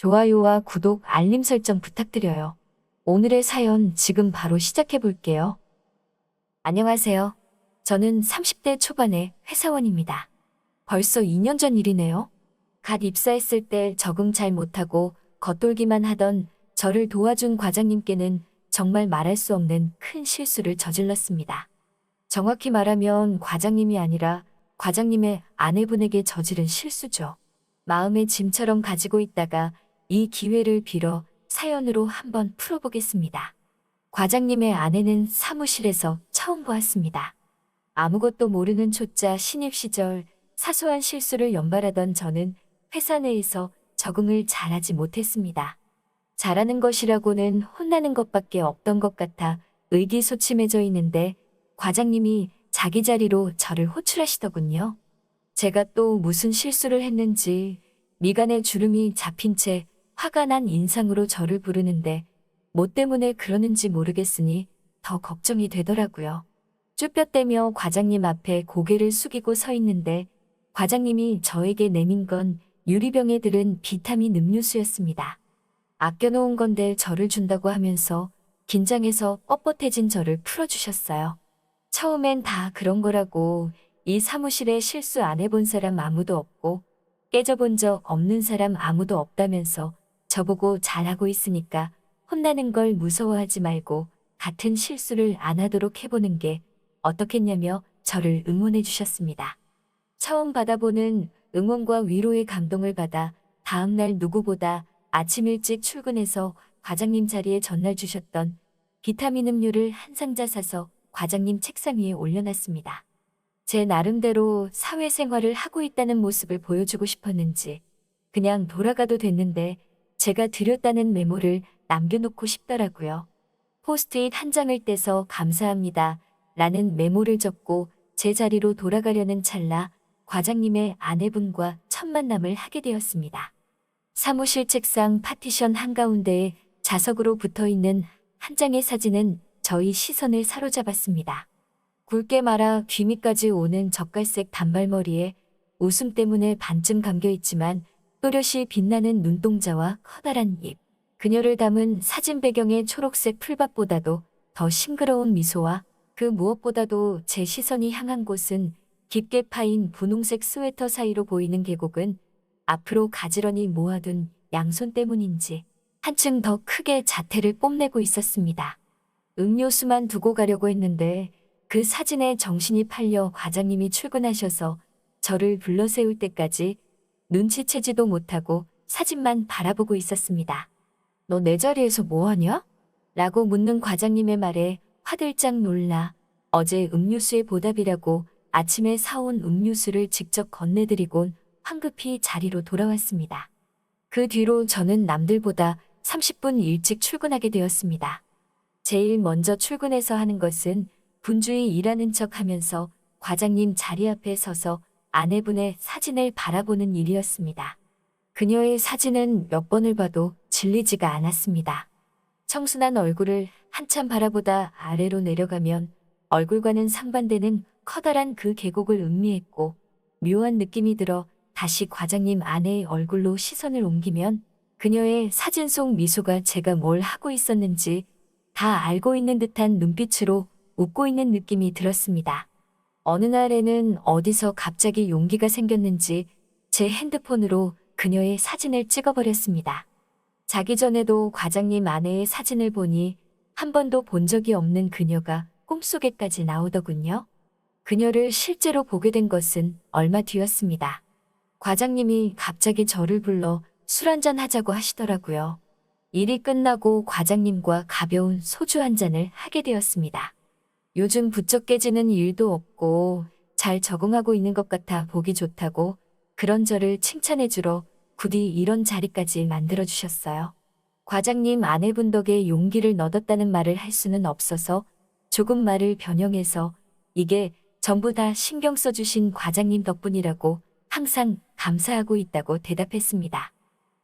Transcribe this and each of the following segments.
좋아요와 구독, 알림 설정 부탁드려요. 오늘의 사연 지금 바로 시작해 볼게요. 안녕하세요. 저는 30대 초반의 회사원입니다. 벌써 2년 전 일이네요. 갓 입사했을 때 적응 잘 못하고 겉돌기만 하던 저를 도와준 과장님께는 정말 말할 수 없는 큰 실수를 저질렀습니다. 정확히 말하면 과장님이 아니라 과장님의 아내분에게 저지른 실수죠. 마음의 짐처럼 가지고 있다가 이 기회를 빌어 사연으로 한번 풀어보겠습니다. 과장님의 아내는 사무실에서 처음 보았습니다. 아무것도 모르는 초짜 신입 시절 사소한 실수를 연발하던 저는 회사 내에서 적응을 잘하지 못했습니다. 잘하는 것이라고는 혼나는 것밖에 없던 것 같아 의기소침해져 있는데 과장님이 자기 자리로 저를 호출하시더군요. 제가 또 무슨 실수를 했는지 미간에 주름이 잡힌 채 화가 난 인상으로 저를 부르는데 뭐 때문에 그러는지 모르겠으니 더 걱정이 되더라고요. 쭈뼛대며 과장님 앞에 고개를 숙이고 서 있는데 과장님이 저에게 내민 건 유리병에 들은 비타민 음료수였습니다. 아껴놓은 건데 저를 준다고 하면서 긴장해서 뻣뻣해진 저를 풀어주셨어요. 처음엔 다 그런 거라고, 이 사무실에 실수 안 해본 사람 아무도 없고 깨져본 적 없는 사람 아무도 없다면서 저보고 잘하고 있으니까 혼나는 걸 무서워하지 말고 같은 실수를 안 하도록 해보는 게 어떻겠냐며 저를 응원해 주셨습니다. 처음 받아보는 응원과 위로의 감동을 받아 다음날 누구보다 아침 일찍 출근해서 과장님 자리에 전날 주셨던 비타민 음료를 한 상자 사서 과장님 책상 위에 올려놨습니다. 제 나름대로 사회생활을 하고 있다는 모습을 보여주고 싶었는지 그냥 돌아가도 됐는데 제가 드렸다는 메모를 남겨놓고 싶더라고요. 포스트잇 한 장을 떼서 감사합니다 라는 메모를 적고 제 자리로 돌아가려는 찰나 과장님의 아내분과 첫 만남을 하게 되었습니다. 사무실 책상 파티션 한가운데에 자석으로 붙어있는 한 장의 사진은 저희 시선을 사로잡았습니다. 굵게 말아 귀 밑까지 오는 젓갈색 단발머리에 웃음 때문에 반쯤 감겨있지만 또렷이 빛나는 눈동자와 커다란 입. 그녀를 담은 사진 배경의 초록색 풀밭보다도 더 싱그러운 미소와 그 무엇보다도 제 시선이 향한 곳은 깊게 파인 분홍색 스웨터 사이로 보이는 계곡은 앞으로 가지런히 모아둔 양손 때문인지 한층 더 크게 자태를 뽐내고 있었습니다. 음료수만 두고 가려고 했는데 그 사진에 정신이 팔려 과장님이 출근하셔서 저를 불러세울 때까지 눈치채지도 못하고 사진만 바라보고 있었습니다. 너 내 자리에서 뭐하냐? 라고 묻는 과장님의 말에 화들짝 놀라 어제 음료수의 보답이라고 아침에 사온 음료수를 직접 건네드리곤 황급히 자리로 돌아왔습니다. 그 뒤로 저는 남들보다 30분 일찍 출근하게 되었습니다. 제일 먼저 출근해서 하는 것은 분주히 일하는 척 하면서 과장님 자리 앞에 서서 아내분의 사진을 바라보는 일이었습니다. 그녀의 사진은 몇 번을 봐도 질리지가 않았습니다. 청순한 얼굴을 한참 바라보다 아래로 내려가면 얼굴과는 상반되는 커다란 그 계곡을 음미했고 묘한 느낌이 들어 다시 과장님 아내의 얼굴로 시선을 옮기면 그녀의 사진 속 미소가 제가 뭘 하고 있었는지 다 알고 있는 듯한 눈빛으로 웃고 있는 느낌이 들었습니다. 어느 날에는 어디서 갑자기 용기가 생겼는지 제 핸드폰으로 그녀의 사진을 찍어버렸습니다. 자기 전에도 과장님 아내의 사진을 보니 한 번도 본 적이 없는 그녀가 꿈속에까지 나오더군요. 그녀를 실제로 보게 된 것은 얼마 뒤였습니다. 과장님이 갑자기 저를 불러 술 한잔 하자고 하시더라고요. 일이 끝나고 과장님과 가벼운 소주 한 잔을 하게 되었습니다. 요즘 부쩍 깨지는 일도 없고 잘 적응하고 있는 것 같아 보기 좋다고 그런 저를 칭찬해주러 부디 이런 자리까지 만들어주셨어요. 과장님 아내분 덕에 용기를 얻었다는 말을 할 수는 없어서 조금 말을 변형해서 이게 전부 다 신경 써주신 과장님 덕분이라고 항상 감사하고 있다고 대답했습니다.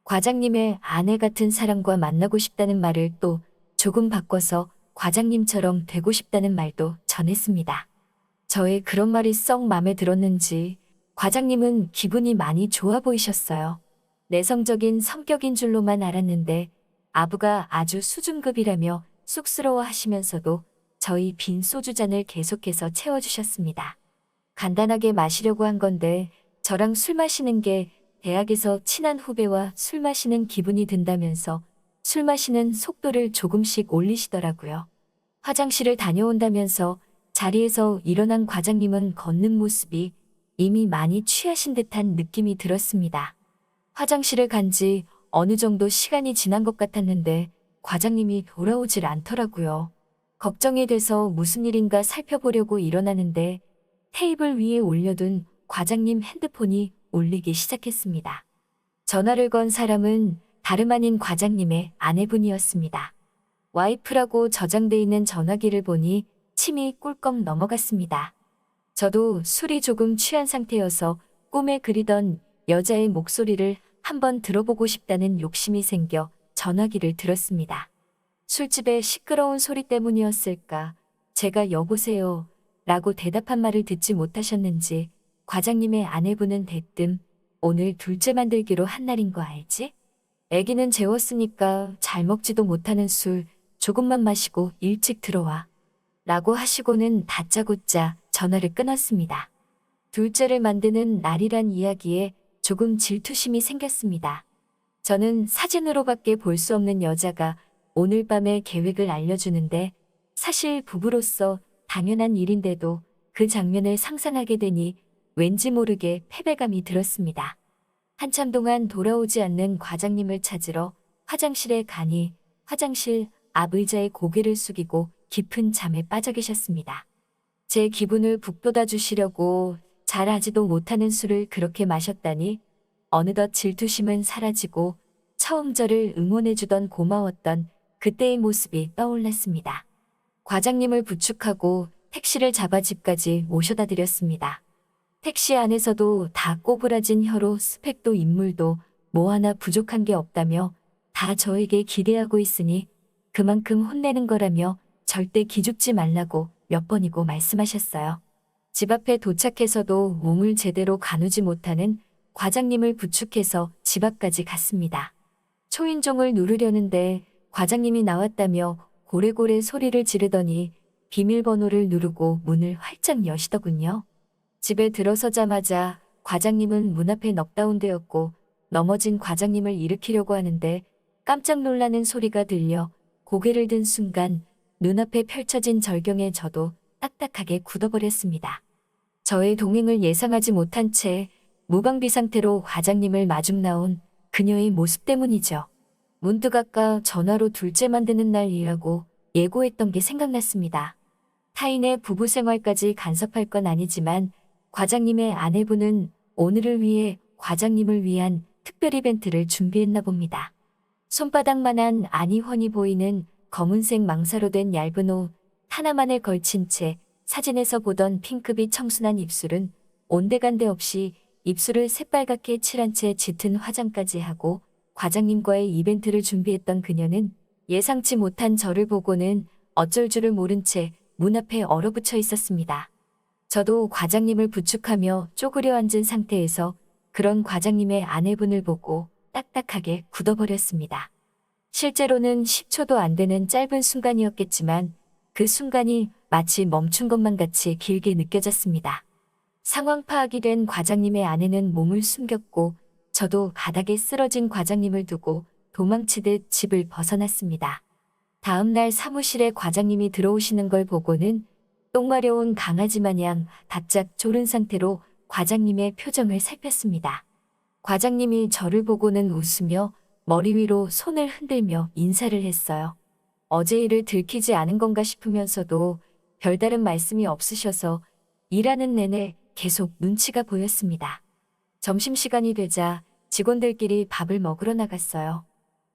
과장님의 아내 같은 사람과 만나고 싶다는 말을 또 조금 바꿔서 과장님처럼 되고 싶다는 말도 전했습니다. 저의 그런 말이 썩 마음에 들었는지 과장님은 기분이 많이 좋아 보이셨어요. 내성적인 성격인 줄로만 알았는데 아부가 아주 수준급이라며 쑥스러워 하시면서도 저희 빈 소주잔을 계속해서 채워주셨습니다. 간단하게 마시려고 한 건데 저랑 술 마시는 게 대학에서 친한 후배와 술 마시는 기분이 든다면서 술 마시는 속도를 조금씩 올리시더라고요. 화장실을 다녀온다면서 자리에서 일어난 과장님은 걷는 모습이 이미 많이 취하신 듯한 느낌이 들었습니다. 화장실을 간지 어느 정도 시간이 지난 것 같았는데 과장님이 돌아오질 않더라고요. 걱정이 돼서 무슨 일인가 살펴보려고 일어나는데 테이블 위에 올려둔 과장님 핸드폰이 울리기 시작했습니다. 전화를 건 사람은 다름 아닌 과장님의 아내분이었습니다. 와이프라고 저장돼 있는 전화기를 보니 침이 꿀꺽 넘어갔습니다. 저도 술이 조금 취한 상태여서 꿈에 그리던 여자의 목소리를 한번 들어보고 싶다는 욕심이 생겨 전화기를 들었습니다. 술집의 시끄러운 소리 때문이었을까? 제가 여보세요 라고 대답한 말을 듣지 못하셨는지 과장님의 아내분은 대뜸 오늘 둘째 만들기로 한 날인 거 알지? 애기는 재웠으니까 잘 먹지도 못하는 술 조금만 마시고 일찍 들어와 라고 하시고는 다짜고짜 전화를 끊었습니다. 둘째를 만드는 날이란 이야기에 조금 질투심이 생겼습니다. 저는 사진으로밖에 볼 수 없는 여자가 오늘 밤의 계획을 알려주는데 사실 부부로서 당연한 일인데도 그 장면을 상상하게 되니 왠지 모르게 패배감이 들었습니다. 한참 동안 돌아오지 않는 과장님을 찾으러 화장실에 가니 화장실 앞 의자에 고개를 숙이고 깊은 잠에 빠져 계셨습니다. 제 기분을 북돋아 주시려고 잘하지도 못하는 술을 그렇게 마셨다니 어느덧 질투심은 사라지고 처음 저를 응원해주던 고마웠던 그때의 모습이 떠올랐습니다. 과장님을 부축하고 택시를 잡아 집까지 모셔다 드렸습니다. 택시 안에서도 다 꼬부라진 혀로 스펙도 인물도 뭐 하나 부족한 게 없다며 다 저에게 기대하고 있으니 그만큼 혼내는 거라며 절대 기죽지 말라고 몇 번이고 말씀하셨어요. 집 앞에 도착해서도 몸을 제대로 가누지 못하는 과장님을 부축해서 집 앞까지 갔습니다. 초인종을 누르려는데 과장님이 나왔다며 고래고래 소리를 지르더니 비밀번호를 누르고 문을 활짝 여시더군요. 집에 들어서자마자 과장님은 문 앞에 넉다운되었고 넘어진 과장님을 일으키려고 하는데 깜짝 놀라는 소리가 들려 고개를 든 순간 눈앞에 펼쳐진 절경에 저도 딱딱하게 굳어버렸습니다. 저의 동행을 예상하지 못한 채 무방비 상태로 과장님을 마중 나온 그녀의 모습 때문이죠. 문득 아까 전화로 둘째 만드는 날이라고 예고했던 게 생각났습니다. 타인의 부부 생활까지 간섭할 건 아니지만 과장님의 아내분은 오늘을 위해 과장님을 위한 특별 이벤트를 준비했나 봅니다. 손바닥만한 아니 훤히 보이는 검은색 망사로 된 얇은 옷 하나만을 걸친 채 사진에서 보던 핑크빛 청순한 입술은 온데간데 없이 입술을 새빨갛게 칠한 채 짙은 화장까지 하고 과장님과의 이벤트를 준비했던 그녀는 예상치 못한 저를 보고는 어쩔 줄을 모른 채 문 앞에 얼어붙어 있었습니다. 저도 과장님을 부축하며 쪼그려 앉은 상태에서 그런 과장님의 아내분을 보고 딱딱하게 굳어버렸습니다. 실제로는 10초도 안 되는 짧은 순간이었겠지만 그 순간이 마치 멈춘 것만 같이 길게 느껴졌습니다. 상황 파악이 된 과장님의 아내는 몸을 숨겼고 저도 바닥에 쓰러진 과장님을 두고 도망치듯 집을 벗어났습니다. 다음 날 사무실에 과장님이 들어오시는 걸 보고는 똥 마려운 강아지 마냥 바짝 졸은 상태로 과장님의 표정을 살폈습니다. 과장님이 저를 보고는 웃으며 머리 위로 손을 흔들며 인사를 했어요. 어제 일을 들키지 않은 건가 싶으면서도 별다른 말씀이 없으셔서 일하는 내내 계속 눈치가 보였습니다. 점심시간이 되자 직원들끼리 밥을 먹으러 나갔어요.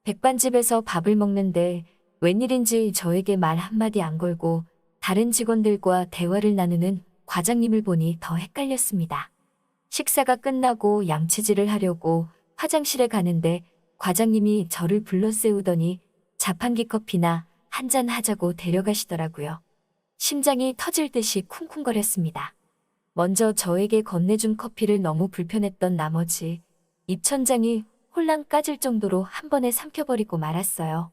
백반집에서 밥을 먹는데 웬일인지 저에게 말 한마디 안 걸고 다른 직원들과 대화를 나누는 과장님을 보니 더 헷갈렸습니다. 식사가 끝나고 양치질을 하려고 화장실에 가는데 과장님이 저를 불러 세우더니 자판기 커피나 한잔 하자고 데려가시더라고요. 심장이 터질 듯이 쿵쿵거렸습니다. 먼저 저에게 건네준 커피를 너무 불편했던 나머지 입천장이 홀랑 까질 정도로 한 번에 삼켜버리고 말았어요.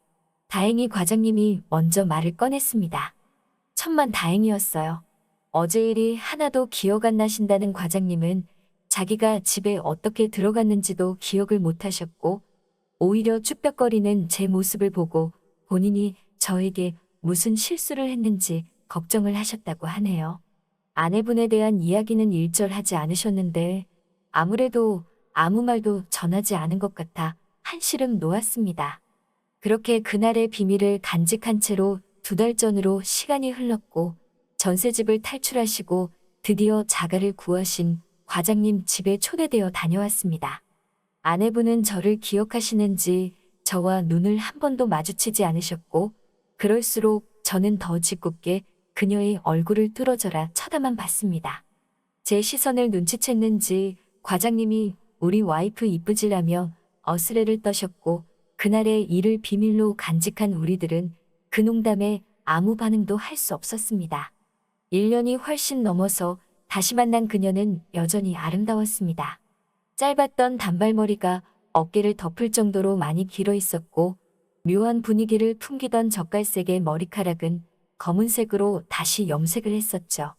다행히 과장님이 먼저 말을 꺼냈습니다. 천만 다행이었어요. 어제 일이 하나도 기억 안 나신다는 과장님은 자기가 집에 어떻게 들어갔는지도 기억을 못 하셨고, 오히려 쭈뼛거리는 제 모습을 보고 본인이 저에게 무슨 실수를 했는지 걱정을 하셨다고 하네요. 아내분에 대한 이야기는 일절하지 않으셨는데 아무래도 아무 말도 전하지 않은 것 같아 한시름 놓았습니다. 그렇게 그날의 비밀을 간직한 채로 2달 전으로 시간이 흘렀고 전셋집을 탈출하시고 드디어 자가를 구하신 과장님 집에 초대되어 다녀왔습니다. 아내분은 저를 기억하시는지 저와 눈을 한 번도 마주치지 않으셨고 그럴수록 저는 더 짓궂게 그녀의 얼굴을 뚫어져라 쳐다만 봤습니다. 제 시선을 눈치챘는지 과장님이 우리 와이프 이쁘지라며 어스레를 떠셨고 그날의 일을 비밀로 간직한 우리들은 그 농담에 아무 반응도 할 수 없었습니다. 1년이 훨씬 넘어서 다시 만난 그녀는 여전히 아름다웠습니다. 짧았던 단발머리가 어깨를 덮을 정도로 많이 길어 있었고 묘한 분위기를 풍기던 젓갈색의 머리카락은 검은색으로 다시 염색을 했었죠.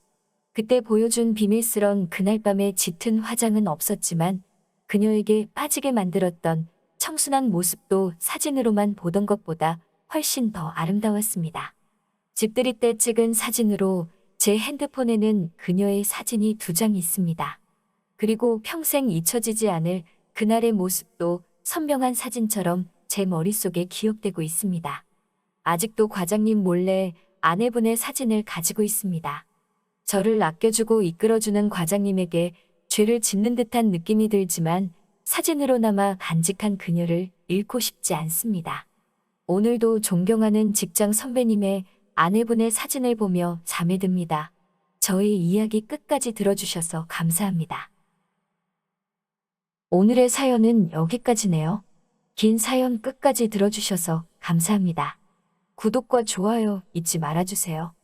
그때 보여준 비밀스런 그날 밤의 짙은 화장은 없었지만 그녀에게 빠지게 만들었던 청순한 모습도 사진으로만 보던 것보다 훨씬 더 아름다웠습니다. 집들이 때 찍은 사진으로 제 핸드폰에는 그녀의 사진이 2장 있습니다. 그리고 평생 잊혀지지 않을 그날의 모습도 선명한 사진처럼 제 머릿속에 기억되고 있습니다. 아직도 과장님 몰래 아내분의 사진을 가지고 있습니다. 저를 아껴주고 이끌어주는 과장님에게 죄를 짓는 듯한 느낌이 들지만 사진으로나마 간직한 그녀를 잃고 싶지 않습니다. 오늘도 존경하는 직장 선배님의 아내분의 사진을 보며 잠에 듭니다. 저의 이야기 끝까지 들어주셔서 감사합니다. 오늘의 사연은 여기까지네요. 긴 사연 끝까지 들어주셔서 감사합니다. 구독과 좋아요 잊지 말아주세요.